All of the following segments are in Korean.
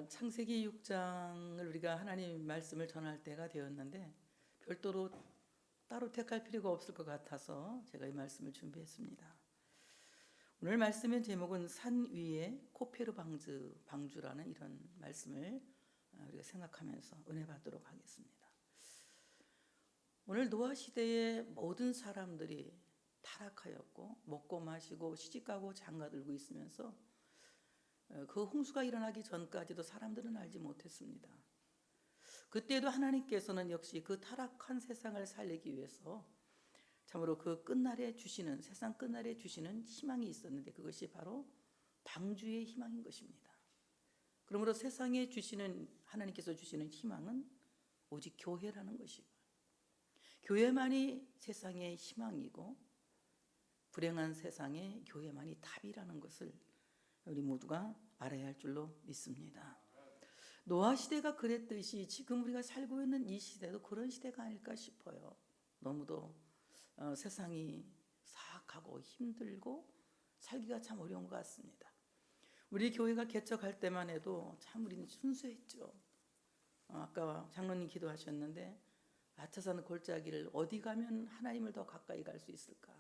창세기 6장을 우리가 하나님 말씀을 전할 때가 되었는데 별도로 따로 택할 필요가 없을 것 같아서 제가 이 말씀을 준비했습니다. 오늘 말씀의 제목은 산 위에 코페르 방주라는 이런 말씀을 우리가 생각하면서 은혜 받도록 하겠습니다. 오늘 노아 시대의 모든 사람들이 타락하였고 먹고 마시고 시집가고 장가들고 있으면서 그 홍수가 일어나기 전까지도 사람들은 알지 못했습니다. 그때도 하나님께서는 역시 그 타락한 세상을 살리기 위해서 참으로 그 끝날에 주시는, 세상 끝날에 주시는 희망이 있었는데 그것이 바로 방주의 희망인 것입니다. 그러므로 세상에 주시는, 하나님께서 주시는 희망은 오직 교회라는 것이고, 교회만이 세상의 희망이고 불행한 세상에 교회만이 답이라는 것을 우리 모두가 알아야 할 줄로 믿습니다. 노아 시대가 그랬듯이 지금 우리가 살고 있는 이 시대도 그런 시대가 아닐까 싶어요. 너무도 세상이 사악하고 힘들고 살기가 참 어려운 것 같습니다. 우리 교회가 개척할 때만 해도 참 우리는 순수했죠. 아까 장로님 기도하셨는데 아차산 골짜기를 어디 가면 하나님을 더 가까이 갈 수 있을까?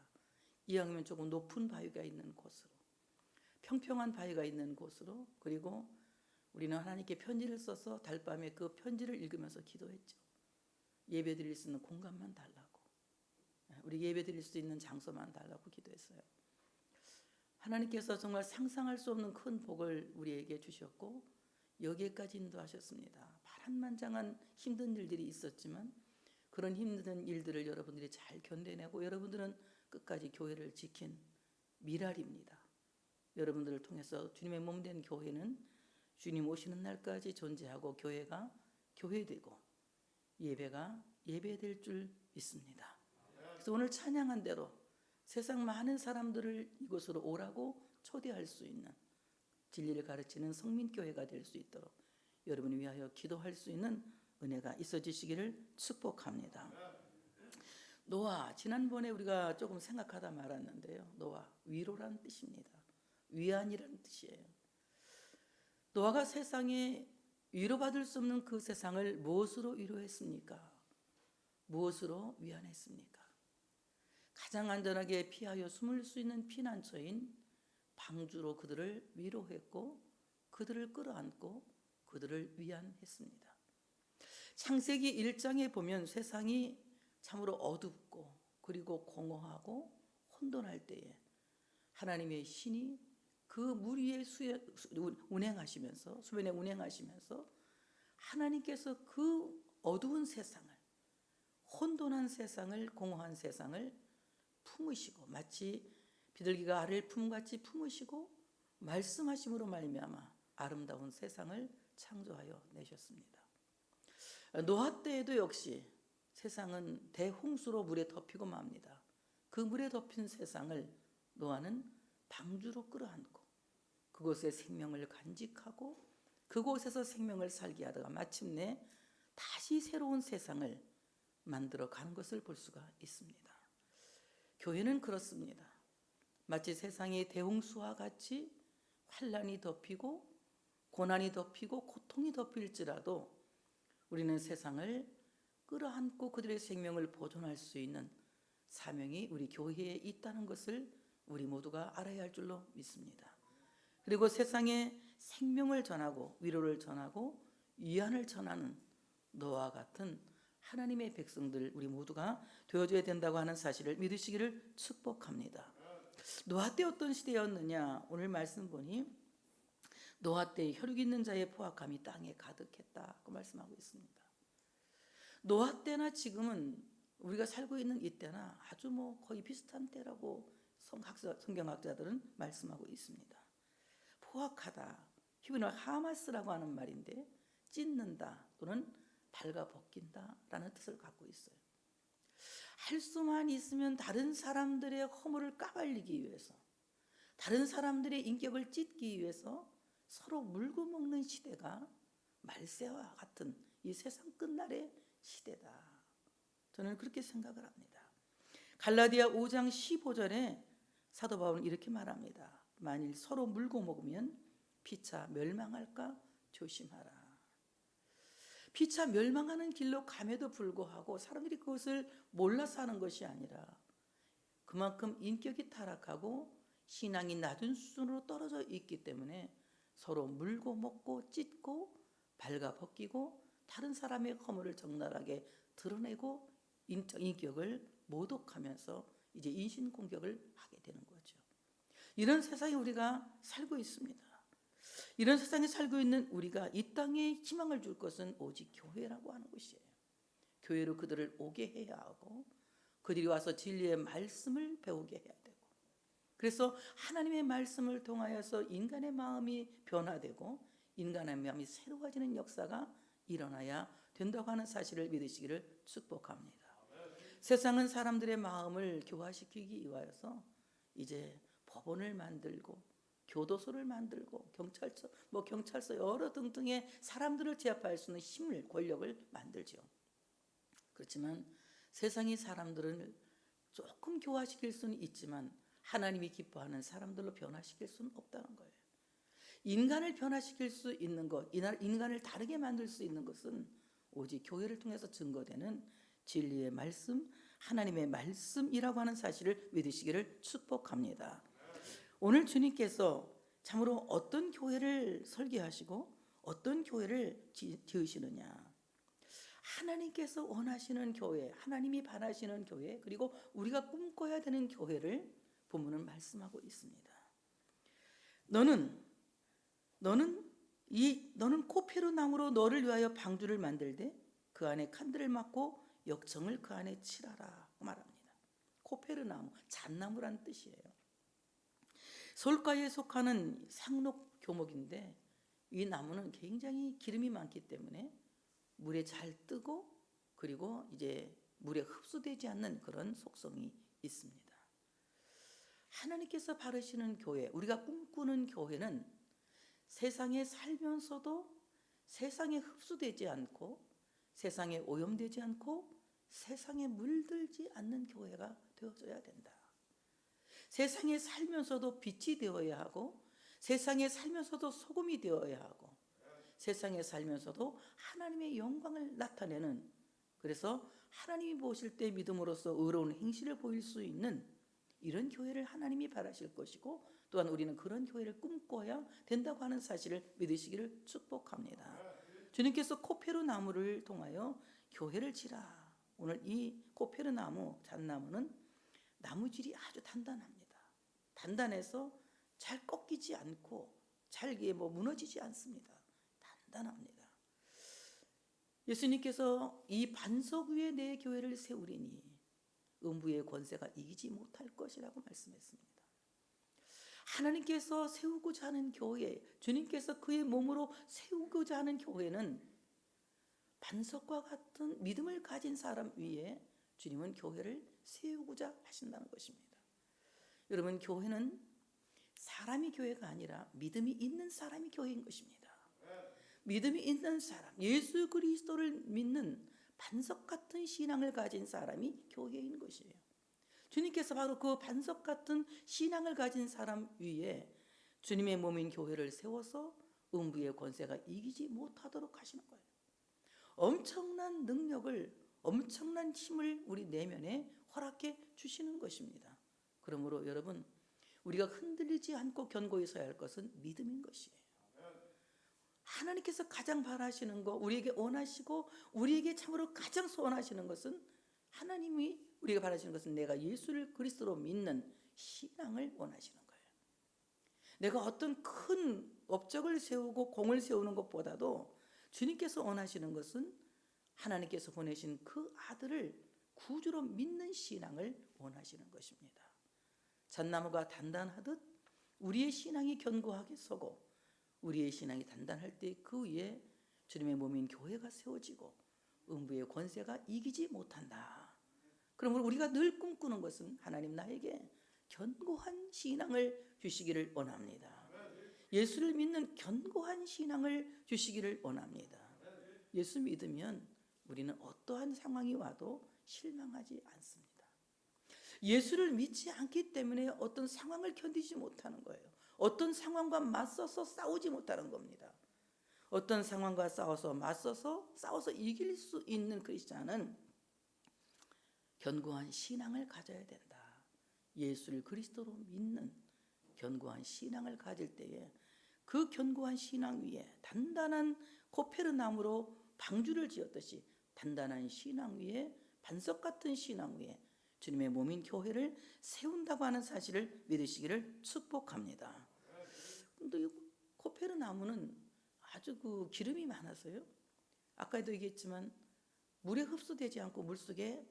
이왕이면 조금 높은 바위가 있는 곳으로, 평평한 바위가 있는 곳으로, 그리고 우리는 하나님께 편지를 써서 달밤에 그 편지를 읽으면서 기도했죠. 예배 드릴 수 있는 공간만 달라고, 우리 예배 드릴 수 있는 장소만 달라고 기도했어요. 하나님께서 정말 상상할 수 없는 큰 복을 우리에게 주셨고 여기까지 인도하셨습니다. 파란만장한 힘든 일들이 있었지만 그런 힘든 일들을 여러분들이 잘 견뎌내고 여러분들은 끝까지 교회를 지킨 미랄입니다. 여러분들을 통해서 주님의 몸된 교회는 주님 오시는 날까지 존재하고 교회가 교회되고 예배가 예배될 줄 믿습니다. 그래서 오늘 찬양한 대로 세상 많은 사람들을 이곳으로 오라고 초대할 수 있는, 진리를 가르치는 성민교회가 될 수 있도록 여러분을 위하여 기도할 수 있는 은혜가 있어지시기를 축복합니다. 노아, 지난번에 우리가 조금 생각하다 말았는데요. 노아, 위로란 뜻입니다. 위안이라는 뜻이에요. 노아가 세상에 위로받을 수 없는 그 세상을 무엇으로 위로했습니까? 무엇으로 위안했습니까? 가장 안전하게 피하여 숨을 수 있는 피난처인 방주로 그들을 위로했고 그들을 끌어안고 그들을 위안했습니다. 창세기 1장에 보면 세상이 참으로 어둡고 그리고 공허하고 혼돈할 때에 하나님의 신이 그 물 위에 운행하시면서, 수면에 운행하시면서 하나님께서 그 어두운 세상을, 혼돈한 세상을, 공허한 세상을 품으시고 마치 비둘기가 알을 품같이 품으시고 말씀하심으로 말미암아 아름다운 세상을 창조하여 내셨습니다. 노아 때에도 역시 세상은 대홍수로 물에 덮이고 맙니다. 그 물에 덮인 세상을 노아는 방주로 끌어안고 그곳에 생명을 간직하고 그곳에서 생명을 살게 하다가 마침내 다시 새로운 세상을 만들어 가는 것을 볼 수가 있습니다. 교회는 그렇습니다. 마치 세상의 대홍수와 같이 환난이 덮이고 고난이 덮이고 고통이 덮일지라도 우리는 세상을 끌어안고 그들의 생명을 보존할 수 있는 사명이 우리 교회에 있다는 것을 우리 모두가 알아야 할 줄로 믿습니다. 그리고 세상에 생명을 전하고 위로를 전하고 위안을 전하는 노아와 같은 하나님의 백성들 우리 모두가 되어줘야 된다고 하는 사실을 믿으시기를 축복합니다. 노아 때 어떤 시대였느냐? 오늘 말씀 보니 노아 때 혈육 있는 자의 포악함이 땅에 가득했다고 말씀하고 있습니다. 노아 때나 지금은 우리가 살고 있는 이때나 아주 거의 비슷한 때라고 성경학자들은 말씀하고 있습니다. 포악하다, 히브리어 하마스라고 하는 말인데 찢는다 또는 발가벗긴다 라는 뜻을 갖고 있어요. 할 수만 있으면 다른 사람들의 허물을 까발리기 위해서, 다른 사람들의 인격을 찢기 위해서 서로 물고 먹는 시대가 말세와 같은 이 세상 끝날의 시대다. 저는 그렇게 생각을 합니다. 갈라디아 5장 15절에 사도 바울은 이렇게 말합니다. 만일 서로 물고 먹으면 피차 멸망할까 조심하라. 피차 멸망하는 길로 감에도 불구하고 사람들이 그것을 몰라서 하는 것이 아니라 그만큼 인격이 타락하고 신앙이 낮은 수준으로 떨어져 있기 때문에 서로 물고 먹고 찢고 발가벗기고 다른 사람의 허물을 적나라하게 드러내고 인격을 모독하면서 이제 인신공격을 하게 되는 거죠. 이런 세상에 우리가 살고 있습니다. 이런 세상에 살고 있는 우리가 이 땅에 희망을 줄 것은 오직 교회라고 하는 것이에요. 교회로 그들을 오게 해야 하고 그들이 와서 진리의 말씀을 배우게 해야 되고, 그래서 하나님의 말씀을 통하여서 인간의 마음이 변화되고 인간의 마음이 새로워지는 역사가 일어나야 된다고 하는 사실을 믿으시기를 축복합니다. 세상은 사람들의 마음을 교화시키기 위하여서 이제 법원을 만들고 교도소를 만들고 경찰서 여러 등등의 사람들을 제압할 수 있는 힘을, 권력을 만들죠. 그렇지만 세상의 사람들을 조금 교화시킬 수는 있지만 하나님이 기뻐하는 사람들로 변화시킬 수는 없다는 거예요. 인간을 변화시킬 수 있는 것, 인간을 다르게 만들 수 있는 것은 오직 교회를 통해서 증거되는 진리의 말씀, 하나님의 말씀이라고 하는 사실을 믿으시기를 축복합니다. 오늘 주님께서 참으로 어떤 교회를 설계하시고 어떤 교회를 지으시느냐, 하나님께서 원하시는 교회, 하나님이 바라시는 교회, 그리고 우리가 꿈꿔야 되는 교회를 본문은 말씀하고 있습니다. 너는 코페르 나무로 너를 위하여 방주를 만들되 그 안에 칸들을 막고 역청을 그 안에 칠하라 말합니다. 코페르 나무, 잣나무란 뜻이에요. 솔가에 속하는 상록 교목인데 이 나무는 굉장히 기름이 많기 때문에 물에 잘 뜨고 그리고 이제 물에 흡수되지 않는 그런 속성이 있습니다. 하나님께서 바르시는 교회, 우리가 꿈꾸는 교회는 세상에 살면서도 세상에 흡수되지 않고 세상에 오염되지 않고 세상에 물들지 않는 교회가 되어져야 된다. 세상에 살면서도 빛이 되어야 하고 세상에 살면서도 소금이 되어야 하고 세상에 살면서도 하나님의 영광을 나타내는, 그래서 하나님이 보실 때 믿음으로써 의로운 행실을 보일 수 있는 이런 교회를 하나님이 바라실 것이고 또한 우리는 그런 교회를 꿈꿔야 된다고 하는 사실을 믿으시기를 축복합니다. 주님께서 코페르 나무를 통하여 교회를 지라. 오늘 이 코페르 나무, 잣나무는 나무질이 아주 단단합니다. 단단해서 잘 꺾이지 않고 잘 무너지지 않습니다. 단단합니다. 예수님께서 이 반석 위에 내 교회를 세우리니 음부의 권세가 이기지 못할 것이라고 말씀했습니다. 하나님께서 세우고자 하는 교회, 주님께서 그의 몸으로 세우고자 하는 교회는 반석과 같은 믿음을 가진 사람 위에 주님은 교회를 세우고자 하신다는 것입니다. 여러분, 교회는 사람이 교회가 아니라 믿음이 있는 사람이 교회인 것입니다. 믿음이 있는 사람, 예수 그리스도를 믿는 반석 같은 신앙을 가진 사람이 교회인 것이에요. 주님께서 바로 그 반석 같은 신앙을 가진 사람 위에 주님의 몸인 교회를 세워서 음부의 권세가 이기지 못하도록 하시는 거예요. 엄청난 능력을, 엄청난 힘을 우리 내면에 허락해 주시는 것입니다. 그러므로 여러분, 우리가 흔들리지 않고 견고히 서야 할 것은 믿음인 것이에요. 하나님께서 가장 바라시는 것, 우리에게 원하시고 우리에게 참으로 가장 소원하시는 것은, 하나님이 우리가 바라시는 것은 내가 예수를 그리스도로 믿는 신앙을 원하시는 거예요. 내가 어떤 큰 업적을 세우고 공을 세우는 것보다도 주님께서 원하시는 것은 하나님께서 보내신 그 아들을 구주로 믿는 신앙을 원하시는 것입니다. 잣나무가 단단하듯 우리의 신앙이 견고하게 서고 우리의 신앙이 단단할 때 그 위에 주님의 몸인 교회가 세워지고 음부의 권세가 이기지 못한다. 그러므로 우리가 늘 꿈꾸는 것은 하나님 나에게 견고한 신앙을 주시기를 원합니다. 예수를 믿는 견고한 신앙을 주시기를 원합니다. 예수 믿으면 우리는 어떠한 상황이 와도 실망하지 않습니다. 예수를 믿지 않기 때문에 어떤 상황을 견디지 못하는 거예요. 어떤 상황과 맞서서 싸우지 못하는 겁니다. 어떤 상황과 싸워서 이길 수 있는 크리스찬은 견고한 신앙을 가져야 된다. 예수를 그리스도로 믿는 견고한 신앙을 가질 때에 그 견고한 신앙 위에 단단한 코페르나무로 방주를 지었듯이 단단한 신앙 위에 반석 같은 신앙 위에 주님의 몸인 교회를 세운다고 하는 사실을 믿으시기를 축복합니다. 근데 이 코페르나무는 아주 그 기름이 많아서요. 아까도 얘기했지만 물에 흡수되지 않고 물속에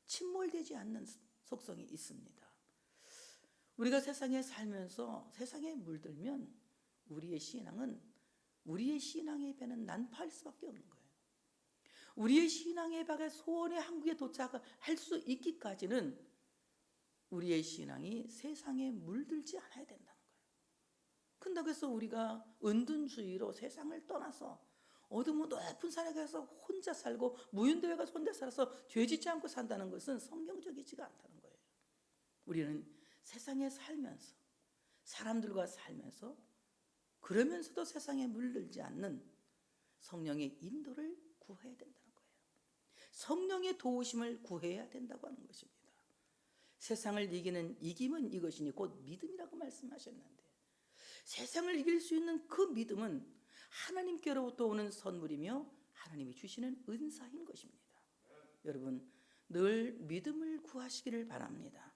침몰되지 않는 속성이 있습니다. 우리가 세상에 살면서 세상에 물들면 우리의 신앙의 배는 난파할 수밖에 없는 거예요. 우리의 신앙의 배가 소원의 항구에 도착할 수 있기까지는 우리의 신앙이 세상에 물들지 않아야 된다는 거예요. 그런다고 해서 우리가 은둔주의로 세상을 떠나서 어느 높은 산에 가서 혼자 살고 무인도에 가서 혼자 살아서 죄짓지 않고 산다는 것은 성경적이지가 않다는 거예요. 우리는 세상에 살면서 사람들과 살면서 그러면서도 세상에 물들지 않는 성령의 인도를 구해야 된다는 거예요. 성령의 도우심을 구해야 된다고 하는 것입니다. 세상을 이기는 이김은 이것이니 곧 믿음이라고 말씀하셨는데 세상을 이길 수 있는 그 믿음은 하나님께로부터 오는 선물이며 하나님이 주시는 은사인 것입니다. 여러분 늘 믿음을 구하시기를 바랍니다.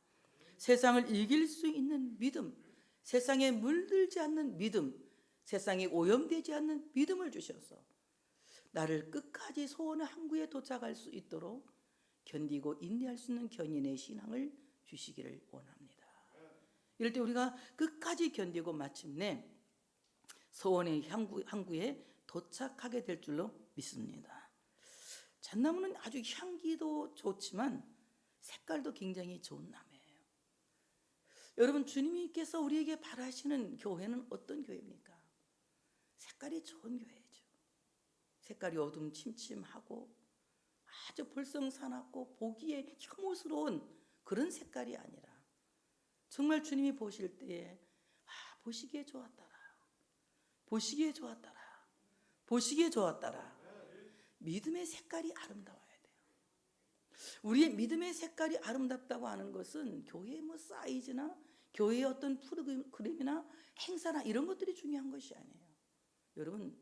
세상을 이길 수 있는 믿음, 세상에 물들지 않는 믿음, 세상에 오염되지 않는 믿음을 주셔서 나를 끝까지 소원의 항구에 도착할 수 있도록 견디고 인내할 수 있는 견인의 신앙을 주시기를 원합니다. 이럴 때 우리가 끝까지 견디고 마침내 소원의 항구에 도착하게 될 줄로 믿습니다. 잣나무는 아주 향기도 좋지만 색깔도 굉장히 좋은 나무예요. 여러분 주님께서 우리에게 바라시는 교회는 어떤 교회입니까? 색깔이 좋은 교회죠. 색깔이 어둠침침하고 아주 볼썽사납고 보기에 혐오스러운 그런 색깔이 아니라 정말 주님이 보실 때에 보시기에 좋았더라. 보시기에 좋았더라. 보시기에 좋았더라. 믿음의 색깔이 아름다워야 돼요. 우리의 믿음의 색깔이 아름답다고 하는 것은 교회의 사이즈나 교회의 어떤 프로그램이나 행사나 이런 것들이 중요한 것이 아니에요. 여러분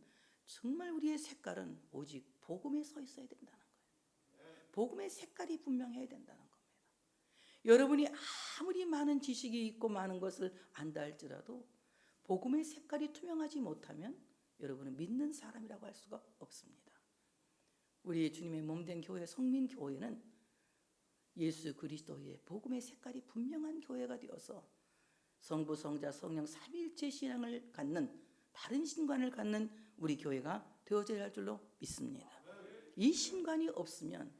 정말 우리의 색깔은 오직 복음에 서 있어야 된다는 거예요. 복음의 색깔이 분명해야 된다는 겁니다. 여러분이 아무리 많은 지식이 있고 많은 것을 안다 할지라도 복음의 색깔이 투명하지 못하면 여러분은 믿는 사람이라고 할 수가 없습니다. 우리 주님의 몸된 교회 성민교회는 예수 그리스도의 복음의 색깔이 분명한 교회가 되어서 성부 성자 성령 삼위일체 신앙을 갖는 바른 신관을 갖는 우리 교회가 되어져야 할 줄로 믿습니다. 이 신관이 없으면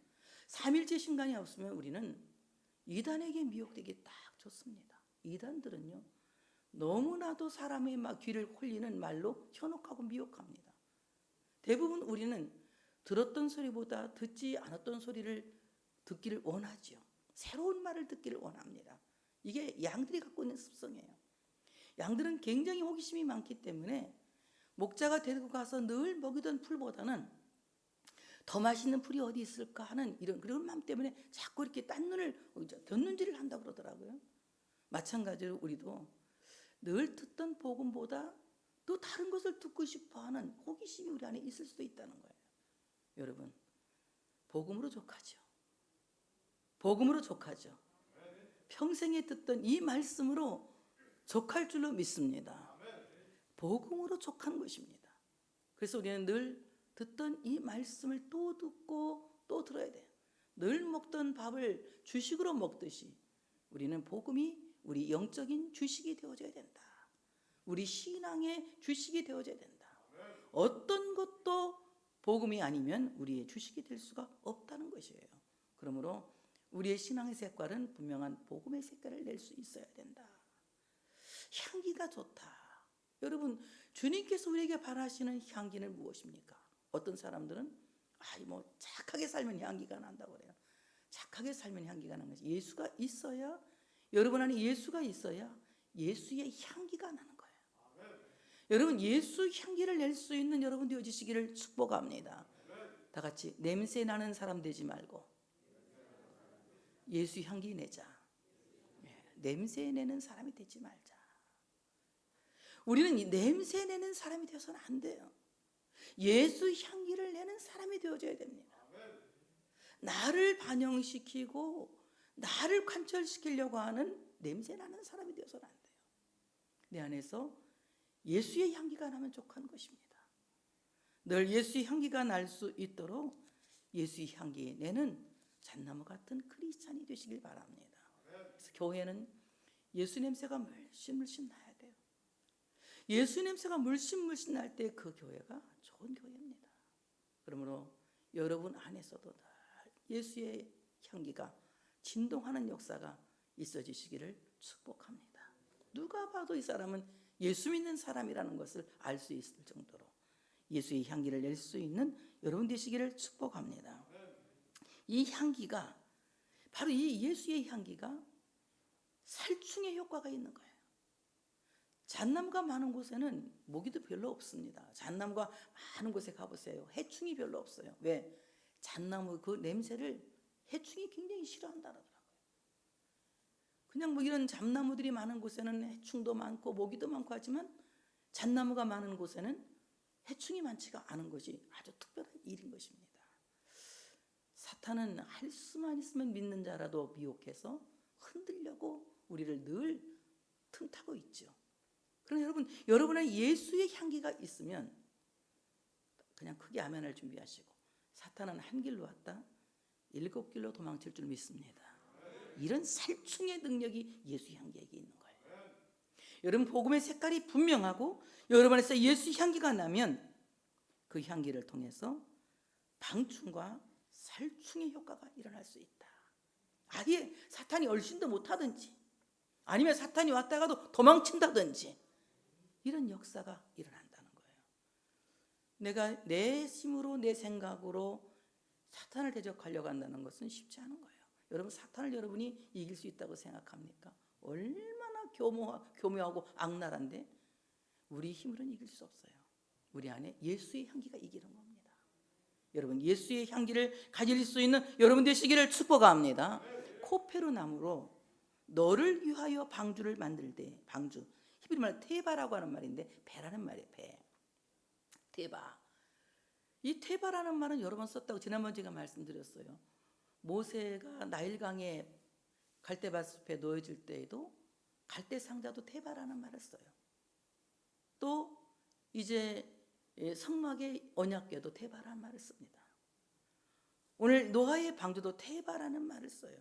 삼위일체 신관이 없으면 우리는 이단에게 미혹되기 딱 좋습니다. 이단들은요 너무나도 사람의 귀를 홀리는 말로 현혹하고 미혹합니다. 대부분 우리는 들었던 소리보다 듣지 않았던 소리를 듣기를 원하죠. 새로운 말을 듣기를 원합니다. 이게 양들이 갖고 있는 습성이에요. 양들은 굉장히 호기심이 많기 때문에 목자가 데리고 가서 늘 먹이던 풀보다는 더 맛있는 풀이 어디 있을까 하는 그런 마음 때문에 자꾸 이렇게 곁눈질을 한다고 그러더라고요. 마찬가지로 우리도 늘 듣던 복음보다 또 다른 것을 듣고 싶어하는 호기심이 우리 안에 있을 수도 있다는 거예요. 여러분 복음으로 족하죠. 복음으로 족하죠. 평생에 듣던 이 말씀으로 족할 줄로 믿습니다. 복음으로 족한 것입니다. 그래서 우리는 늘 듣던 이 말씀을 또 듣고 또 들어야 돼요. 늘 먹던 밥을 주식으로 먹듯이 우리는 복음이 우리 영적인 주식이 되어져야 된다. 우리 신앙의 주식이 되어져야 된다. 어떤 것도 복음이 아니면 우리의 주식이 될 수가 없다는 것이에요. 그러므로 우리의 신앙의 색깔은 분명한 복음의 색깔을 낼 수 있어야 된다. 향기가 좋다. 여러분 주님께서 우리에게 바라시는 향기는 무엇입니까? 어떤 사람들은 착하게 살면 향기가 난다고 그래요. 착하게 살면 향기가 나는 것이 예수가 있어야 여러분 안에 예수가 있어야 예수의 향기가 나는 거예요. 여러분 예수 향기를 낼 수 있는 여러분 되어지시기를 축복합니다. 다 같이 냄새 나는 사람 되지 말고 예수 향기 내자. 냄새 내는 사람이 되지 말자. 우리는 이 냄새 내는 사람이 되어서는 안 돼요. 예수 향기를 내는 사람이 되어줘야 됩니다. 나를 반영시키고 나를 관철시키려고 하는 냄새 나는 사람이 되어서는 안 돼요. 내 안에서 예수의 향기가 나면 족한 것입니다. 늘 예수의 향기가 날 수 있도록 예수의 향기 내는 잣나무 같은 크리스찬이 되시길 바랍니다. 그래서 교회는 예수 냄새가 물씬 나야 돼요. 예수 냄새가 물씬 날 때 그 교회가 좋은 교회입니다. 그러므로 여러분 안에서도 늘 예수의 향기가 진동하는 역사가 있어지시기를 축복합니다. 누가 봐도 이 사람은 예수 믿는 사람이라는 것을 알 수 있을 정도로 예수의 향기를 낼 수 있는 여러분 되시기를 축복합니다. 이 향기가 바로 이 예수의 향기가 살충의 효과가 있는 거예요. 잣나무가 많은 곳에는 모기도 별로 없습니다. 잣나무가 많은 곳에 가보세요. 해충이 별로 없어요. 왜? 잣나무 그 냄새를 해충이 굉장히 싫어한다더라고요. 그냥 뭐 이런 잡나무들이 많은 곳에는 해충도 많고 모기도 많고 하지만 잣나무가 많은 곳에는 해충이 많지가 않은 것이 아주 특별한 일인 것입니다. 사탄은 할 수만 있으면 믿는 자라도 미혹해서 흔들려고 우리를 늘 틈타고 있죠. 그러나 여러분의 예수의 향기가 있으면 그냥 크게 아멘을 준비하시고 사탄은 한 길로 왔다 7길로 도망칠 줄 믿습니다. 이런 살충의 능력이 예수 향기에게 있는 거예요. 여러분 복음의 색깔이 분명하고 여러분 안에서 예수 향기가 나면 그 향기를 통해서 방충과 살충의 효과가 일어날 수 있다. 아예 사탄이 얼씬도 못하든지 아니면 사탄이 왔다가도 도망친다든지 이런 역사가 일어난다는 거예요. 내가 내 힘으로 내 생각으로 사탄을 대적하려고 한다는 것은 쉽지 않은 거예요. 여러분 사탄을 여러분이 이길 수 있다고 생각합니까? 얼마나 교묘하고 악랄한데 우리 힘으로는 이길 수 없어요. 우리 안에 예수의 향기가 이기는 겁니다. 여러분 예수의 향기를 가질 수 있는 여러분 되시기를 축복합니다. 코페르 나무로 너를 위하여 방주를 만들되 방주 히브리 말 테바라고 하는 말인데 배라는 말이에요. 배. 테바. 이 테바라는 말은 여러 번 썼다고 지난번 제가 말씀드렸어요. 모세가 나일강에 갈대밭숲에 놓여질 때에도 갈대상자도 테바라는 말을 써요. 또 이제 성막의 언약궤도 테바라는 말을 씁니다. 오늘 노아의 방주도 테바라는 말을 써요.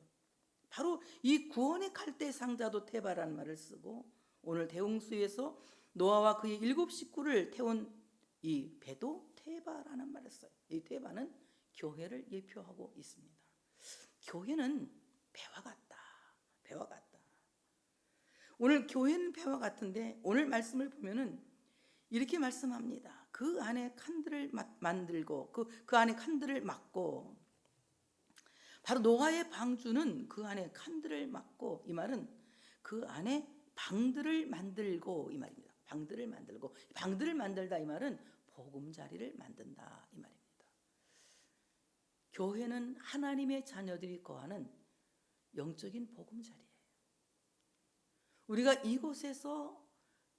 바로 이 구원의 갈대상자도 테바라는 말을 쓰고 오늘 대홍수에서 노아와 그의 7 식구를 태운 이 배도 테바라는 말을 써요. 이 테바는 교회를 예표하고 있습니다. 교회는 배와 같다. 배와 같다. 오늘 교회는 배와 같은데 오늘 말씀을 보면은 이렇게 말씀합니다. 그 안에 칸들을 만들고 그 안에 칸들을 막고 바로 노아의 방주는 그 안에 칸들을 막고 이 말은 그 안에 방들을 만들고 이 말입니다. 방들을 만들고 방들을 만들다 이 말은 보금자리를 만든다 이 말입니다. 교회는 하나님의 자녀들이 거하는 영적인 보금자리예요. 우리가 이곳에서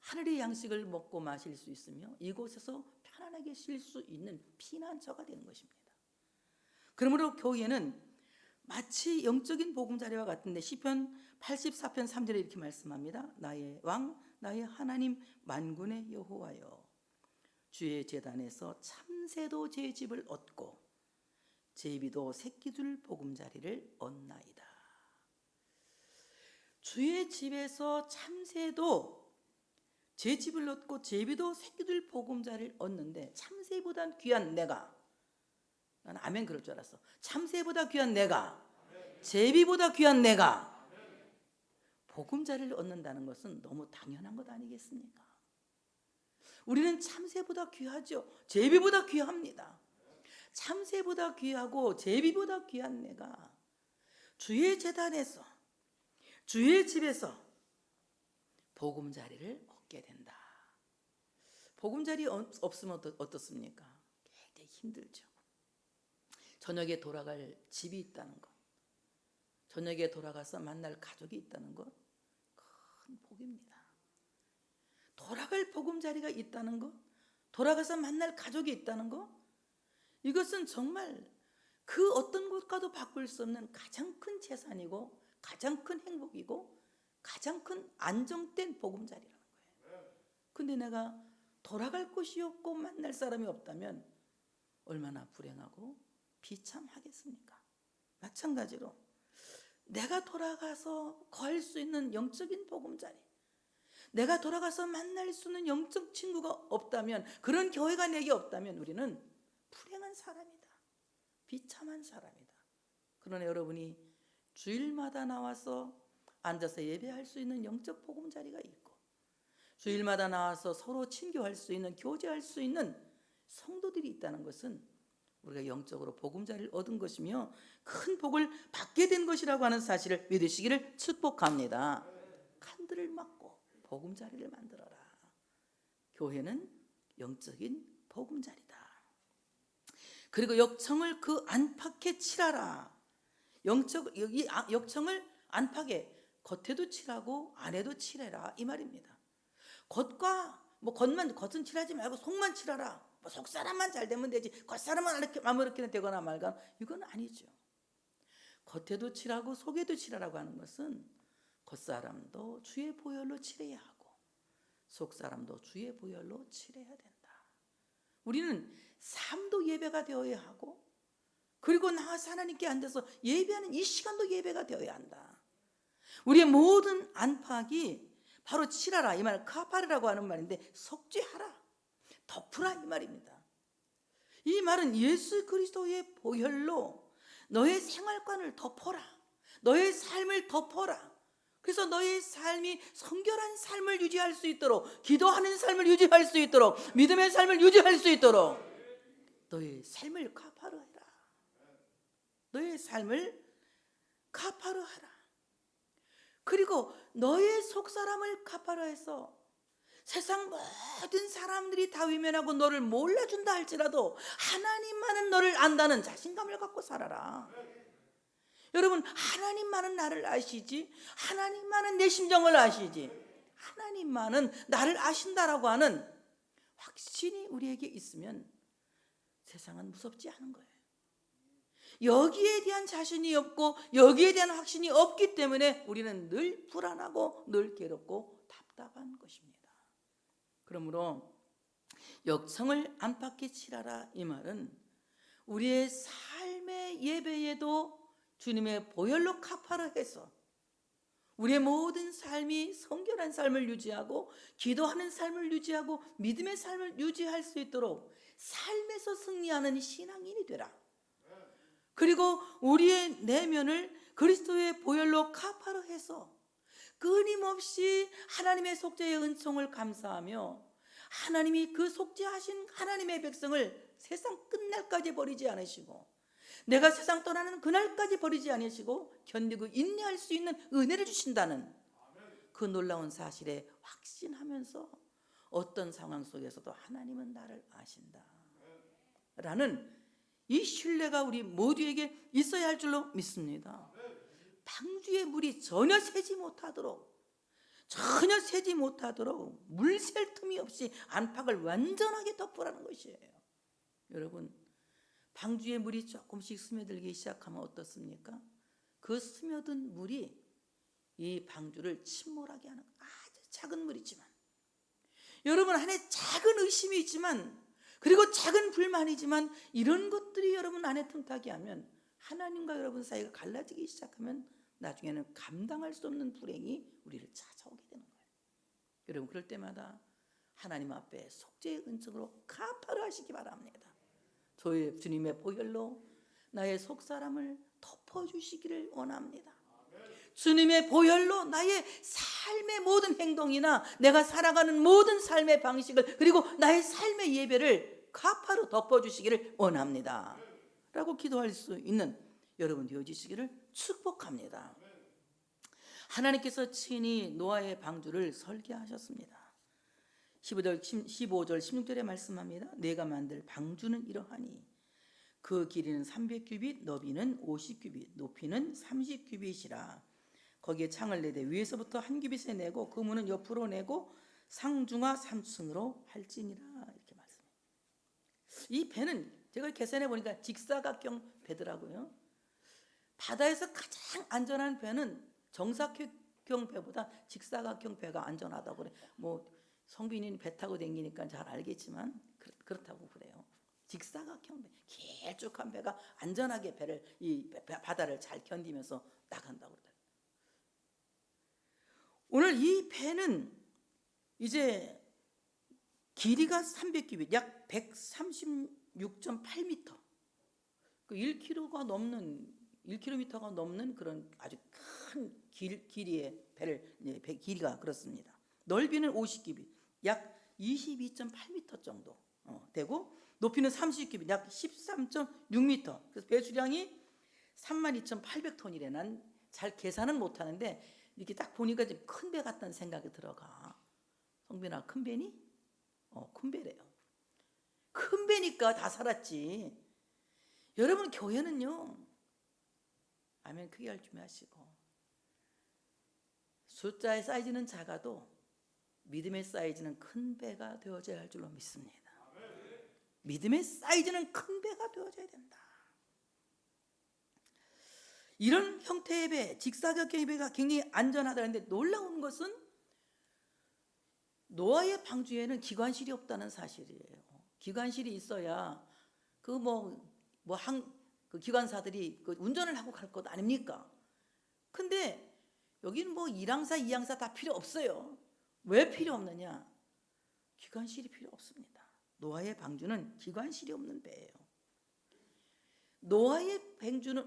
하늘의 양식을 먹고 마실 수 있으며 이곳에서 편안하게 쉴 수 있는 피난처가 되는 것입니다. 그러므로 교회는 마치 영적인 보금자리와 같은데 시편 84편 3절에 이렇게 말씀합니다. 나의 왕 나의 하나님 만군의 여호와여 주의 제단에서 참새도 제 집을 얻고 제비도 새끼들 보금자리를 얻나이다. 주의 집에서 참새도 제 집을 얻고 제비도 새끼들 보금자리를 얻는데 참새보다 귀한 내가 나는 아멘 그럴 줄 알았어. 참새보다 귀한 내가 제비보다 귀한 내가 보금자리를 얻는다는 것은 너무 당연한 것 아니겠습니까? 우리는 참새보다 귀하죠. 제비보다 귀합니다. 참새보다 귀하고 제비보다 귀한 내가 주의 제단에서 주의 집에서 보금자리를 얻게 된다. 보금자리 없으면 어떻습니까? 굉장히 힘들죠. 저녁에 돌아갈 집이 있다는 것, 저녁에 돌아가서 만날 가족이 있다는 것, 큰 복입니다. 돌아갈 보금자리가 있다는 것, 돌아가서 만날 가족이 있다는 것, 이것은 정말 그 어떤 것과도 바꿀 수 없는 가장 큰 재산이고 가장 큰 행복이고 가장 큰 안정된 보금자리라는 거예요. 근데 내가 돌아갈 곳이 없고 만날 사람이 없다면 얼마나 불행하고 비참하겠습니까? 마찬가지로 내가 돌아가서 거할 수 있는 영적인 보금자리, 내가 돌아가서 만날 수 있는 영적 친구가 없다면, 그런 교회가 내게 없다면 우리는 불행한 사람이다, 비참한 사람이다. 그러나 여러분이 주일마다 나와서 앉아서 예배할 수 있는 영적 보금자리가 있고, 주일마다 나와서 서로 친교할 수 있는, 교제할 수 있는 성도들이 있다는 것은 우리가 영적으로 보금자리를 얻은 것이며 큰 복을 받게 된 것이라고 하는 사실을 믿으시기를 축복합니다. 칸들을 막고 보금자리를 만들어라. 교회는 영적인 보금자리다. 그리고 역청을 그 안팎에 칠하라. 여기 역청을 안팎에, 겉에도 칠하고 안에도 칠해라, 이 말입니다. 겉은 칠하지 말고 속만 칠하라. 속 사람만 잘 되면 되지, 겉 사람만 이렇게 아무렇게나 되거나 말거나, 이건 아니죠. 겉에도 칠하고 속에도 칠하라고 하는 것은 겉 사람도 주의 보혈로 칠해야 하고 속 사람도 주의 보혈로 칠해야 된다. 우리는 삶도 예배가 되어야 하고, 그리고 나와서 하나님께 앉아서 예배하는 이 시간도 예배가 되어야 한다. 우리의 모든 안팎이 바로 칠하라, 이 말 카파르라고 하는 말인데 속죄하라, 덮으라, 이 말입니다. 이 말은 예수 그리스도의 보혈로 너의 생활관을 덮어라, 너의 삶을 덮어라. 그래서 너의 삶이 성결한 삶을 유지할 수 있도록, 기도하는 삶을 유지할 수 있도록, 믿음의 삶을 유지할 수 있도록 너의 삶을 카파르해라. 너의 삶을 카파르하라. 그리고 너의 속사람을 카파르해서 세상 모든 사람들이 다 외면하고 너를 몰라준다 할지라도 하나님만은 너를 안다는 자신감을 갖고 살아라. 여러분, 하나님만은 나를 아시지, 하나님만은 내 심정을 아시지, 하나님만은 나를 아신다라고 하는 확신이 우리에게 있으면 세상은 무섭지 않은 거예요. 여기에 대한 자신이 없고 여기에 대한 확신이 없기 때문에 우리는 늘 불안하고 늘 괴롭고 답답한 것입니다. 그러므로 역청을 안팎에 칠하라, 이 말은 우리의 삶의 예배에도 주님의 보혈로 카파르해서 우리의 모든 삶이 성결한 삶을 유지하고 기도하는 삶을 유지하고 믿음의 삶을 유지할 수 있도록 삶에서 승리하는 신앙인이 되라. 그리고 우리의 내면을 그리스도의 보혈로 카파르해서 끊임없이 하나님의 속죄의 은총을 감사하며 하나님이 그 속죄하신 하나님의 백성을 세상 끝날까지 버리지 않으시고 내가 세상 떠나는 그날까지 버리지 않으시고 견디고 인내할 수 있는 은혜를 주신다는 그 놀라운 사실에 확신하면서 어떤 상황 속에서도 하나님은 나를 아신다 라는 이 신뢰가 우리 모두에게 있어야 할 줄로 믿습니다. 방주의 물이 전혀 새지 못하도록 물 셀 틈이 없이 안팎을 완전하게 덮으라는 것이에요. 여러분, 방주의 물이 조금씩 스며들기 시작하면 어떻습니까? 그 스며든 물이 이 방주를 침몰하게 하는 아주 작은 물이지만, 여러분 안에 작은 의심이 있지만, 그리고 작은 불만이지만, 이런 것들이 여러분 안에 틈타게 하면 하나님과 여러분 사이가 갈라지기 시작하면 나중에는 감당할 수 없는 불행이 우리를 찾아오게 되는 거예요. 여러분, 그럴 때마다 하나님 앞에 속죄의 은총으로 카파르하시기 바랍니다. 저의 주님의 보혈로 나의 속사람을 덮어주시기를 원합니다. 주님의 보혈로 나의 삶의 모든 행동이나 내가 살아가는 모든 삶의 방식을, 그리고 나의 삶의 예배를 카파로 덮어주시기를 원합니다 라고 기도할 수 있는 여러분 되어지시기를 축복합니다. 하나님께서 친히 노아의 방주를 설계하셨습니다. 15절 16절에 말씀합니다. 내가 만들 방주는 이러하니 그 길이는 300규빗, 너비는 50규빗, 높이는 30규빗이라. 거기에 창을 내되 위에서부터 한 규빗에 내고 그 문은 옆으로 내고 상중하 3층으로 할지니라. 이렇게 말씀해요. 이 배는 제가 계산해 보니까 직사각형 배더라고요. 바다에서 가장 안전한 배는 정사각형 배보다 직사각형 배가 안전하다고 그래. 뭐 성빈이는 배 타고 다니니까 잘 알겠지만 그렇다고 그래요. 직사각형 배, 길쭉한 배가 안전하게 이 바다를 잘 견디면서 나간다고 그래요. 오늘 이 배는 이제 길이가 300규빗, 약 136.8m, 그 1km가 넘는 그런 아주 큰 길이의 배를 길이가 그렇습니다. 넓이는 50규빗, 약 22.8m 정도 되고 높이는 30규빗, 약 13.6m. 그래서 배수량이 32,800톤이래. 난 잘 계산은 못하는데 이렇게 딱 보니까 좀 큰 배 같다는 생각이 들어가. 성빈아, 큰 배니? 큰 배래요. 큰 배니까 다 살았지. 여러분, 교회는요, 아멘 크게 할 준비하시고, 숫자의 사이즈는 작아도 믿음의 사이즈는 큰 배가 되어져야 할 줄로 믿습니다. 믿음의 사이즈는 큰 배가 되어져야 된다. 이런 형태의 배, 직사각형의 배가 굉장히 안전하다는데 놀라운 것은 노아의 방주에는 기관실이 없다는 사실이에요. 기관실이 있어야 그 기관사들이 운전을 하고 갈 것 아닙니까? 근데 여기는 1항사, 2항사 다 필요 없어요. 왜 필요 없느냐? 기관실이 필요 없습니다. 노아의 방주는 기관실이 없는 배예요. 노아의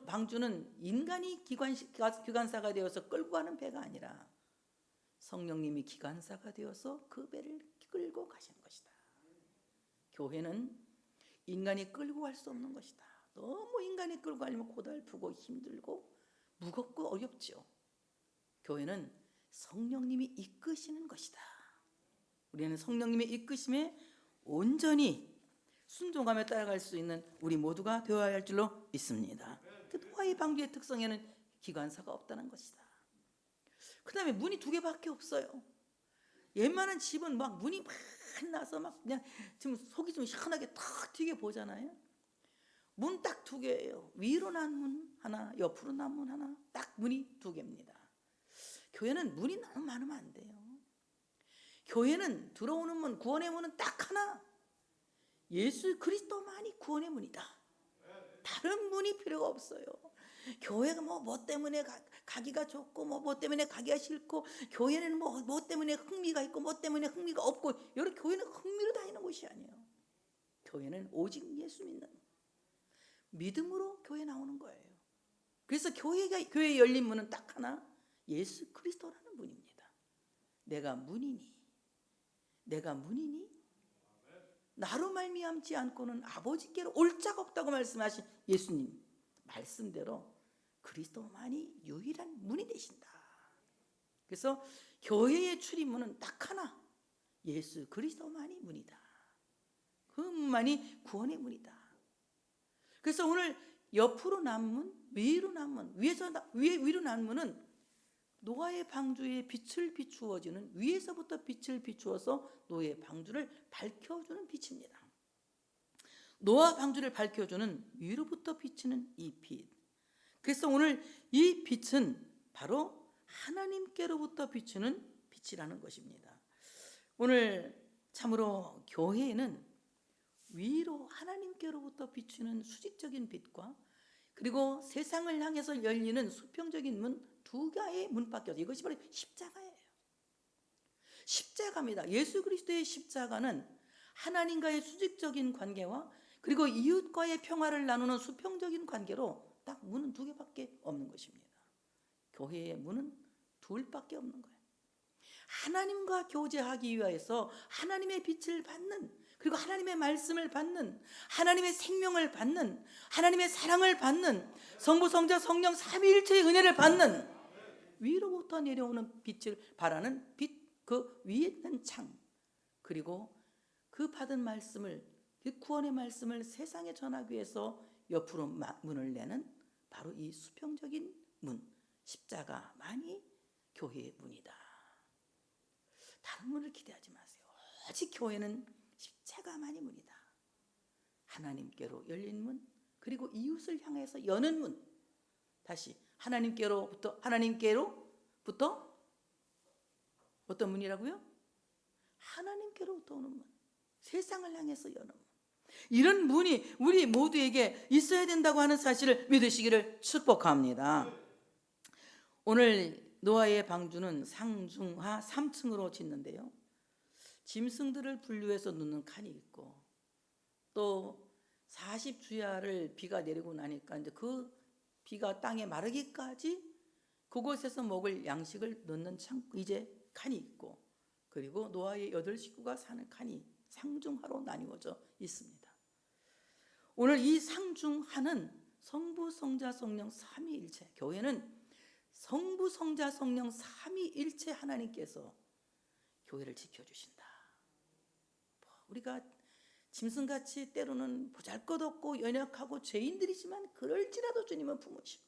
방주는 인간이 기관사가 되어서 끌고 가는 배가 아니라 성령님이 기관사가 되어서 그 배를 끌고 가시는 것이다. 교회는 인간이 끌고 갈 수 없는 것이다. 너무 인간이 끌고 가려면 고달프고 힘들고 무겁고 어렵죠. 교회는 성령님이 이끄시는 것이다. 우리는 성령님의 이끄심에 온전히 순종하며 따라갈 수 있는 우리 모두가 되어야 할 줄로 믿습니다. 그 노아의 방주의 특성에는 기관사가 없다는 것이다. 그 다음에 문이 2개밖에 없어요. 웬만한 집은 문이 막 나서 그냥 지금 속이 좀 시원하게 탁 튀게 보잖아요. 문 딱 2개예요. 위로 난 문 하나, 옆으로 난 문 하나, 딱 문이 2개입니다. 교회는 문이 너무 많으면 안 돼요. 교회는 들어오는 문, 구원의 문은 딱 하나. 예수 그리스도만이 구원의 문이다. 다른 문이 필요가 없어요. 교회가 뭐 때문에 가기가 좋고 뭐 때문에 가기가 싫고, 교회는 뭐 때문에 흥미가 있고 뭐 때문에 흥미가 없고, 여러 교회는 흥미로 다니는 곳이 아니에요. 교회는 오직 예수 믿는 믿음으로 교회 나오는 거예요. 그래서 교회에 열린 문은 딱 하나, 예수 그리스도라는 문입니다. 내가 문이니 나로 말미암지 않고는 아버지께로 올 자가 없다고 말씀하신 예수님 말씀대로 그리스도만이 유일한 문이 되신다. 그래서 교회의 출입문은 딱 하나, 예수 그리스도만이 문이다. 그 문만이 구원의 문이다. 그래서 오늘 옆으로 난 문, 위로 난 문, 위로 난 문은 노아의 방주에 빛을 비추어주는, 위에서부터 빛을 비추어서 노아의 방주를 밝혀주는 빛입니다. 노아 방주를 밝혀주는 위로부터 비치는 이 빛. 그래서 오늘 이 빛은 바로 하나님께로부터 비추는 빛이라는 것입니다. 오늘 참으로 교회에는 위로 하나님께로부터 비추는 수직적인 빛과, 그리고 세상을 향해서 열리는 수평적인 문 2개의 문밖에 없어요. 이것이 바로 십자가예요. 십자가입니다. 예수 그리스도의 십자가는 하나님과의 수직적인 관계와 그리고 이웃과의 평화를 나누는 수평적인 관계로 딱 문은 2개밖에 없는 것입니다. 교회의 문은 2밖에 없는 거예요. 하나님과 교제하기 위해서 하나님의 빛을 받는, 그리고 하나님의 말씀을 받는, 하나님의 생명을 받는, 하나님의 사랑을 받는, 성부 성자 성령 삼위일체의 은혜를 받는, 위로부터 내려오는 빛을 바라는 빛, 그 위에 있는 창, 그리고 그 받은 말씀을, 그 구원의 말씀을 세상에 전하기 위해서 옆으로 문을 내는 바로 이 수평적인 문, 십자가만이 교회의 문이다. 다른 문을 기대하지 마세요. 오직 교회는 십자가만이 문이다. 하나님께로 열린 문, 그리고 이웃을 향해서 여는 문. 다시 하나님께로부터 어떤 문이라고요? 하나님께로부터 오는 문, 세상을 향해서 여는 문. 이런 문이 우리 모두에게 있어야 된다고 하는 사실을 믿으시기를 축복합니다. 오늘 노아의 방주는 상중하 3층으로 짓는데요, 짐승들을 분류해서 놓는 칸이 있고, 또 40주야를 비가 내리고 나니까 이제 그 비가 땅에 마르기까지 그곳에서 먹을 양식을 넣는 이제 칸이 있고, 그리고 노아의 8식구가 사는 칸이 상중하로 나뉘어져 있습니다. 오늘 이 상중하는 성부, 성자, 성령 삼위일체, 교회는 성부, 성자, 성령 삼위일체 하나님께서 교회를 지켜주신다. 우리가 짐승같이 때로는 보잘것없고 연약하고 죄인들이지만 그럴지라도 주님은 품으시고,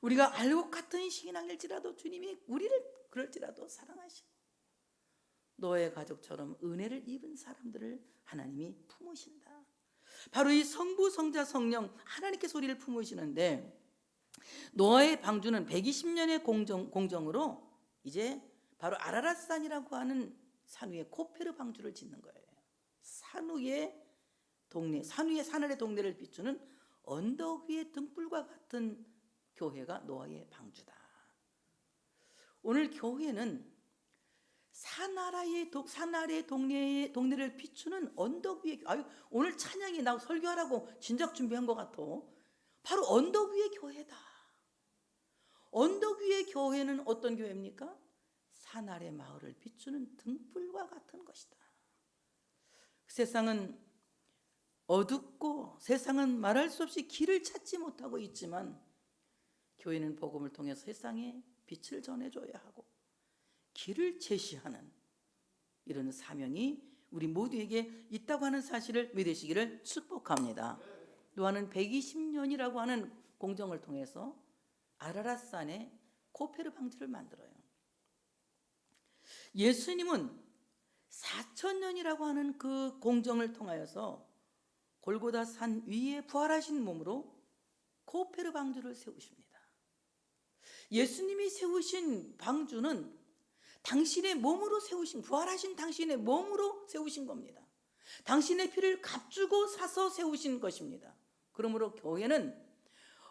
우리가 알곡 같은 신앙일지라도 주님이 우리를 그럴지라도 사랑하시고, 노아의 가족처럼 은혜를 입은 사람들을 하나님이 품으신다. 바로 이 성부, 성자, 성령 하나님께서 우리를 품으시는데, 노아의 방주는 120년의 공정으로 이제 바로 아라랏산이라고 하는 산 위에 코페르 방주를 짓는 거예요. 산 위의 사늘의 동네를 비추는 언덕 위의 등불과 같은 교회가 노아의 방주다. 오늘 교회는 산 아래의 동네를 비추는 언덕 위에, 오늘 찬양이 나 설교하라고 진작 준비한 것 같아. 바로 언덕 위의 교회다. 언덕 위의 교회는 어떤 교회입니까? 산 아래 마을을 비추는 등불과 같은 것이다. 세상은 어둡고 세상은 말할 수 없이 길을 찾지 못하고 있지만, 교회는 복음을 통해 세상에 빛을 전해줘야 하고 길을 제시하는 이런 사명이 우리 모두에게 있다고 하는 사실을 믿으시기를 축복합니다. 노아는 120년이라고 하는 공정을 통해서 아라랏산에 코페르 방주를 만들어요. 예수님은 4,000년이라고 하는 그 공정을 통하여서 골고다 산 위에 부활하신 몸으로 코페르 방주를 세우십니다. 예수님이 세우신 방주는 당신의 몸으로 부활하신 당신의 몸으로 세우신 겁니다. 당신의 피를 값주고 사서 세우신 것입니다. 그러므로 교회는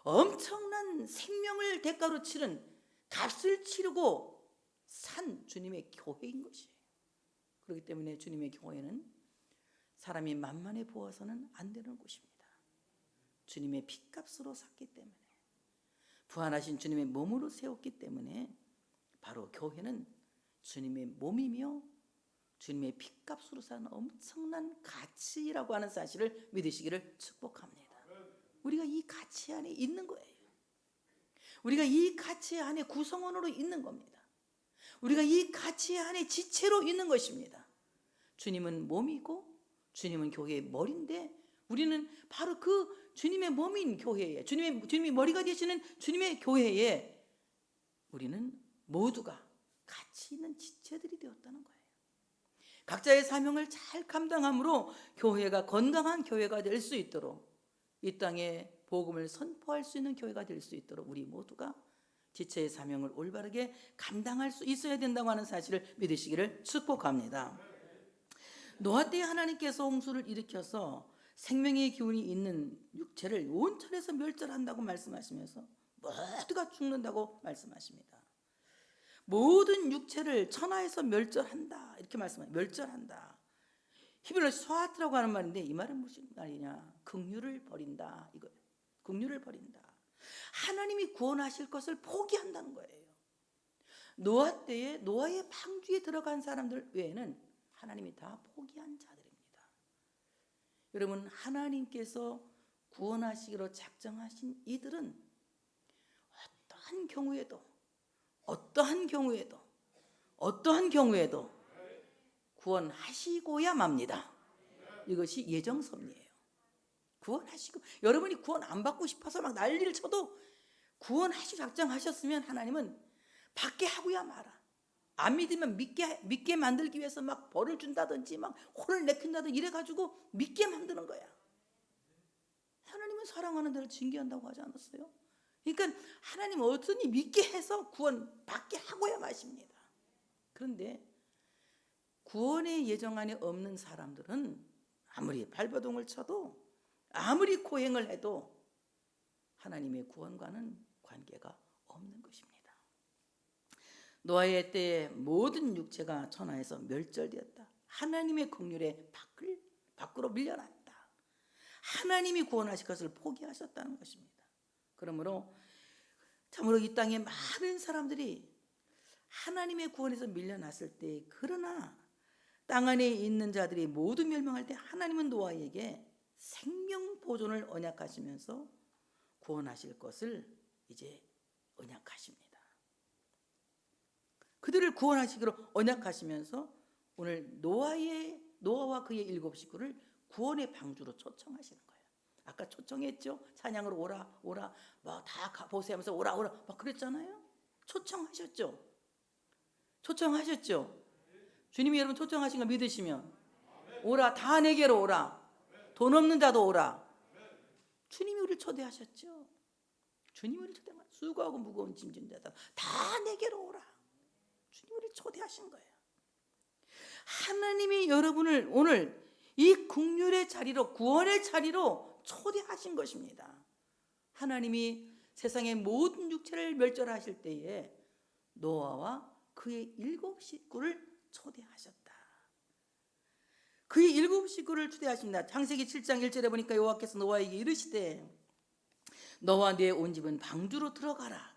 엄청난 생명을 대가로 치른, 값을 치르고 산 주님의 교회인 것이에요. 그렇기 때문에 주님의 교회는 사람이 만만해 보아서는 안 되는 곳입니다. 주님의 피값으로 샀기 때문에, 부활하신 주님의 몸으로 세웠기 때문에 바로 교회는 주님의 몸이며 주님의 피값으로 산 엄청난 가치라고 하는 사실을 믿으시기를 축복합니다. 우리가 이 가치 안에 있는 거예요. 우리가 이 가치 안에 구성원으로 있는 겁니다. 우리가 이 가치 안에 지체로 있는 것입니다. 주님은 몸이고 주님은 교회의 머리인데, 우리는 바로 그 주님의 몸인 교회에, 주님이 머리가 되시는 주님의 교회에 우리는 모두가 가치 있는 지체들이 되었다는 거예요. 각자의 사명을 잘 감당함으로 교회가 건강한 교회가 될 수 있도록, 이 땅에 복음을 선포할 수 있는 교회가 될 수 있도록 우리 모두가 지체의 사명을 올바르게 감당할 수 있어야 된다고 하는 사실을 믿으시기를 축복합니다. 노아 때 하나님께서 홍수를 일으켜서 생명의 기운이 있는 육체를 온천에서 멸절한다고 말씀하시면서 모두가 죽는다고 말씀하십니다. 모든 육체를 천하에서 멸절한다, 이렇게 말씀해요. 멸절한다. 히브리어로 스와트라고 하는 말인데, 이 말은 무슨 말이냐? 긍휼을 버린다, 이거예요. 긍휼을 버린다. 하나님이 구원하실 것을 포기한다는 거예요. 노아 때에 노아의 방주에 들어간 사람들 외에는 하나님이 다 포기한 자들입니다. 여러분, 하나님께서 구원하시기로 작정하신 이들은 어떠한 경우에도 구원하시고야 맙니다. 이것이 예정섭리예요. 구원하시고, 여러분이 구원 안 받고 싶어서 막 난리를 쳐도 구원하시고 작정하셨으면 하나님은 받게 하고야 말아. 안 믿으면 믿게 만들기 위해서 막 벌을 준다든지 막 혼을 내킨다든지 이래가지고 믿게 만드는 거야. 하나님은 사랑하는 대로 징계한다고 하지 않았어요? 그러니까 하나님 어떠니 믿게 해서 구원 받게 하고야 마십니다. 그런데 구원의 예정 안에 없는 사람들은 아무리 발버둥을 쳐도 아무리 고행을 해도 하나님의 구원과는 관계가 없는 것입니다. 노아의 때에 모든 육체가 천하에서 멸절되었다. 하나님의 긍휼에 밖으로 밀려났다. 하나님이 구원하실 것을 포기하셨다는 것입니다. 그러므로 참으로 이 땅에 많은 사람들이 하나님의 구원에서 밀려났을 때, 그러나 땅 안에 있는 자들이 모두 멸망할 때 하나님은 노아에게 생명 보존을 언약하시면서 구원하실 것을 이제 언약하십니다. 그들을 구원하시기로 언약하시면서 오늘 노아와 그의 7 식구를 구원의 방주로 초청하시는 거예요. 아까 초청했죠. 찬양으로 오라 오라 뭐 다 보세요 하면서 오라 막 그랬잖아요. 초청하셨죠. 주님이 여러분 초청하신 거 믿으시면 오라, 다 내게로 오라. 돈 없는 자도 오라. 주님이 우리를 초대하셨죠. 주님이 우리를 초대하면 수고하고 무거운 짐진 자들 다 내게로 오라. 주님이 우리를 초대하신 거예요. 하나님이 여러분을 오늘 이 긍휼의 자리로, 구원의 자리로 초대하신 것입니다. 하나님이 세상의 모든 육체를 멸절하실 때에 노아와 그의 7 식구를 초대하셨다. 그의 7 식구를 초대하십니다. 창세기 7장 1절에 보니까 여호와께서 노아에게 이르시되 너와 네 온 집은 방주로 들어가라.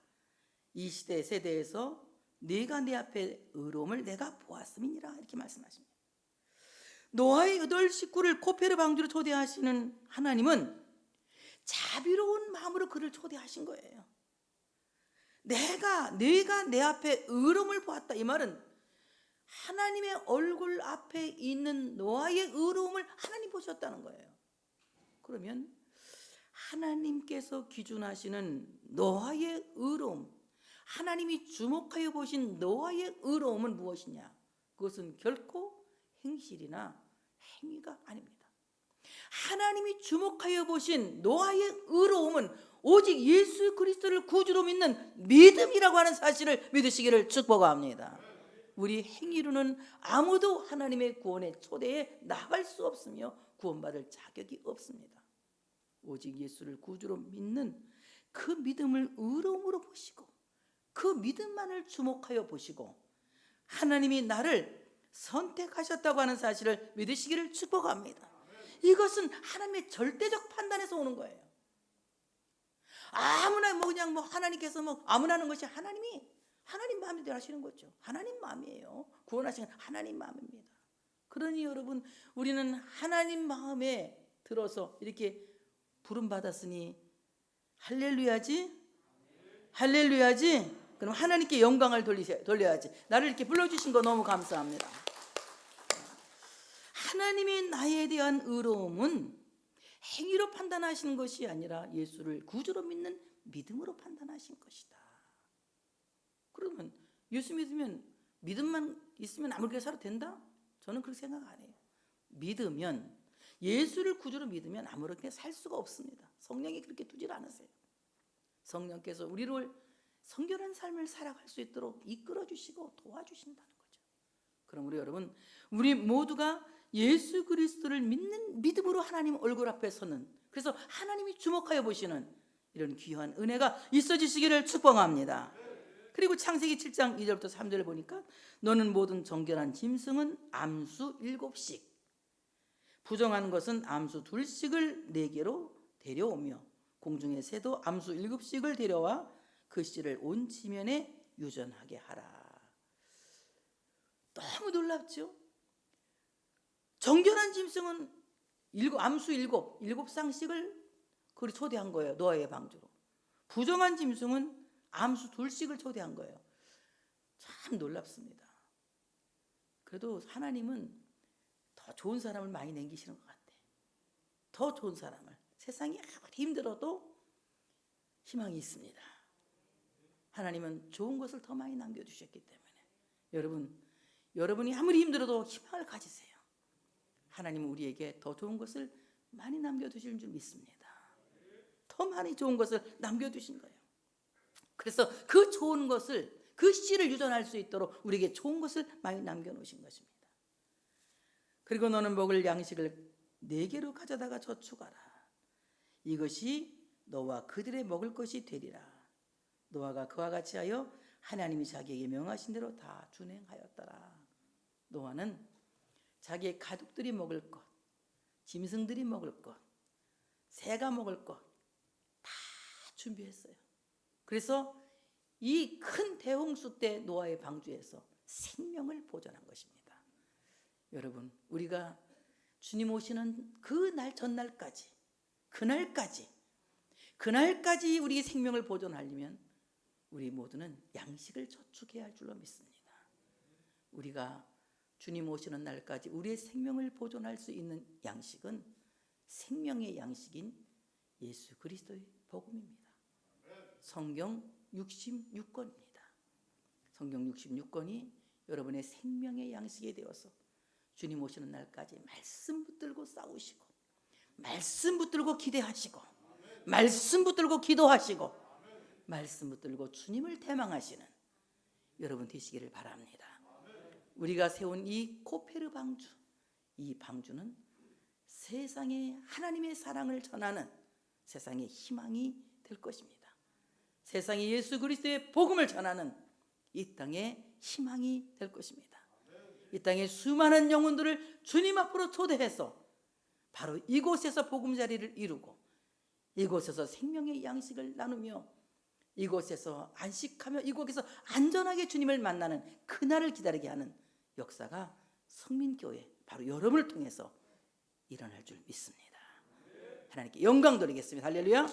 이 세대에서 네가 내 앞에 의로움을 내가 보았음이니라. 이렇게 말씀하십니다. 노아의 8 식구를 코페르 방주로 초대하시는 하나님은 자비로운 마음으로 그를 초대하신 거예요. 네가 내 앞에 의로움을 보았다. 이 말은 하나님의 얼굴 앞에 있는 노아의 의로움을 하나님 보셨다는 거예요. 그러면 하나님께서 기준하시는 노아의 의로움, 하나님이 주목하여 보신 노아의 의로움은 무엇이냐? 그것은 결코 행실이나 행위가 아닙니다. 하나님이 주목하여 보신 노아의 의로움은 오직 예수 그리스도를 구주로 믿는 믿음이라고 하는 사실을 믿으시기를 축복합니다. 우리 행위로는 아무도 하나님의 구원의 초대에 나갈 수 없으며 구원받을 자격이 없습니다. 오직 예수를 구주로 믿는 그 믿음을 의로움으로 보시고 그 믿음만을 주목하여 보시고 하나님이 나를 선택하셨다고 하는 사실을 믿으시기를 축복합니다. 이것은 하나님의 절대적 판단에서 오는 거예요. 아무나 그냥 하나님께서 아무나 하는 것이 하나님 마음대로 하시는 거죠. 하나님 마음이에요. 구원하시는 하나님 마음입니다. 그러니 여러분, 우리는 하나님 마음에 들어서 이렇게 부름 받았으니 할렐루야지. 그럼 하나님께 영광을 돌려야지. 나를 이렇게 불러주신 거 너무 감사합니다. 하나님이 나에 대한 의로움은 행위로 판단하시는 것이 아니라 예수를 구주로 믿는 믿음으로 판단하신 것이다. 그러면 예수 믿으면, 믿음만 있으면 아무렇게 살아도 된다? 저는 그렇게 생각 안 해요. 믿으면, 예수를 구주로 믿으면 아무렇게 살 수가 없습니다. 성령이 그렇게 두질 않으세요. 성령께서 우리를 성결한 삶을 살아갈 수 있도록 이끌어 주시고 도와주신다는 거죠. 그럼 우리 모두가 예수 그리스도를 믿는 믿음으로 하나님 얼굴 앞에 서는, 그래서 하나님이 주목하여 보시는 이런 귀한 은혜가 있어지시기를 축복합니다. 그리고 창세기 7장 2절부터 3절을 보니까 너는 모든 정결한 짐승은 암수 7씩, 부정한 것은 암수 2씩을 내게로 데려오며 공중의 새도 암수 7씩을 데려와 그 씨를 온 지면에 유전하게 하라. 너무 놀랍죠? 정결한 짐승은 암수 7쌍씩을 그리 초대한 거예요. 노아의 방주로. 부정한 짐승은 암수 2씩을 초대한 거예요. 참 놀랍습니다. 그래도 하나님은 더 좋은 사람을 많이 남기시는 것 같아. 더 좋은 사람을. 세상이 아무리 힘들어도 희망이 있습니다. 하나님은 좋은 것을 더 많이 남겨주셨기 때문에 여러분이 아무리 힘들어도 희망을 가지세요. 하나님은 우리에게 더 좋은 것을 많이 남겨두실 줄 믿습니다. 더 많이 좋은 것을 남겨두신 거예요. 그래서 그 좋은 것을, 그 씨를 유전할 수 있도록 우리에게 좋은 것을 많이 남겨놓으신 것입니다. 그리고 너는 먹을 양식을 4개로 가져다가 저축하라. 이것이 너와 그들의 먹을 것이 되리라. 노아가 그와 같이 하여 하나님이 자기에게 명하신 대로 다 준행하였더라. 노아는 자기의 가족들이 먹을 것, 짐승들이 먹을 것, 새가 먹을 것 다 준비했어요. 그래서 이 큰 대홍수 때 노아의 방주에서 생명을 보존한 것입니다. 여러분, 우리가 주님 오시는 그날 전날까지, 그날까지 우리의 생명을 보존하려면 우리 모두는 양식을 저축해야 할 줄로 믿습니다. 우리가 주님 오시는 날까지 우리의 생명을 보존할 수 있는 양식은 생명의 양식인 예수 그리스도의 복음입니다. 성경 66권입니다. 성경 66권이 여러분의 생명의 양식이 되어서 주님 오시는 날까지 말씀 붙들고 싸우시고, 말씀 붙들고 기대하시고, 말씀 붙들고 기도하시고, 말씀 붙들고 주님을 대망하시는 여러분 되시기를 바랍니다. 우리가 세운 이 코페르 방주, 이 방주는 세상에 하나님의 사랑을 전하는 세상의 희망이 될 것입니다. 세상에 예수 그리스도의 복음을 전하는 이 땅의 희망이 될 것입니다. 이 땅의 수많은 영혼들을 주님 앞으로 초대해서 바로 이곳에서 보금자리를 이루고, 이곳에서 생명의 양식을 나누며, 이곳에서 안식하며, 이곳에서 안전하게 주님을 만나는 그날을 기다리게 하는 역사가 성민교회, 바로 여러분을 통해서 일어날 줄 믿습니다. 하나님께 영광 돌리겠습니다. 할렐루야.